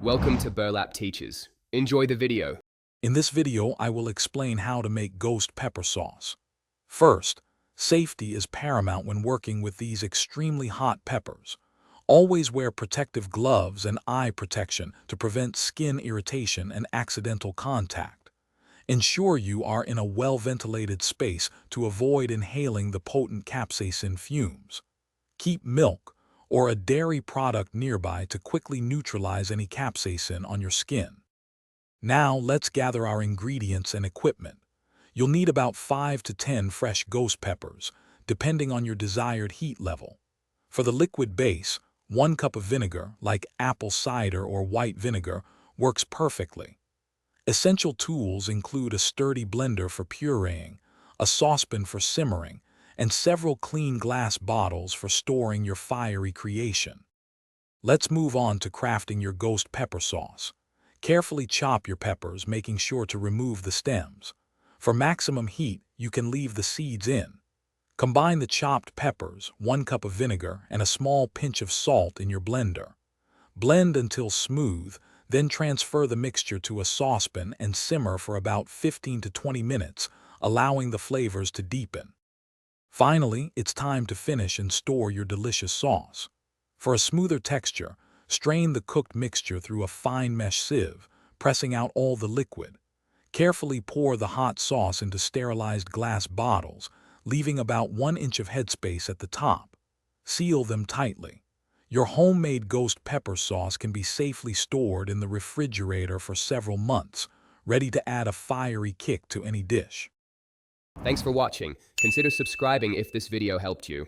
Welcome to Burlap Teachers. Enjoy the video. In this video, I will explain how to make ghost pepper sauce. First, safety is paramount when working with these extremely hot peppers. Always wear protective gloves and eye protection to prevent skin irritation and accidental contact. Ensure you are in a well-ventilated space to avoid inhaling the potent capsaicin fumes. Keep milk or a dairy product nearby to quickly neutralize any capsaicin on your skin. Now let's gather our ingredients and equipment. You'll need about 5 to 10 fresh ghost peppers, depending on your desired heat level. For the liquid base, 1 cup of vinegar, like apple cider or white vinegar, works perfectly. Essential tools include a sturdy blender for pureeing, a saucepan for simmering, and several clean glass bottles for storing your fiery creation. Let's move on to crafting your ghost pepper sauce. Carefully chop your peppers, making sure to remove the stems. For maximum heat, you can leave the seeds in. Combine the chopped peppers, 1 cup of vinegar, and a small pinch of salt in your blender. Blend until smooth, then transfer the mixture to a saucepan and simmer for about 15 to 20 minutes, allowing the flavors to deepen. Finally, it's time to finish and store your delicious sauce. For a smoother texture, strain the cooked mixture through a fine mesh sieve, pressing out all the liquid. Carefully pour the hot sauce into sterilized glass bottles, leaving about 1 inch of headspace at the top. Seal them tightly. Your homemade ghost pepper sauce can be safely stored in the refrigerator for several months, ready to add a fiery kick to any dish. Thanks for watching. Consider subscribing if this video helped you.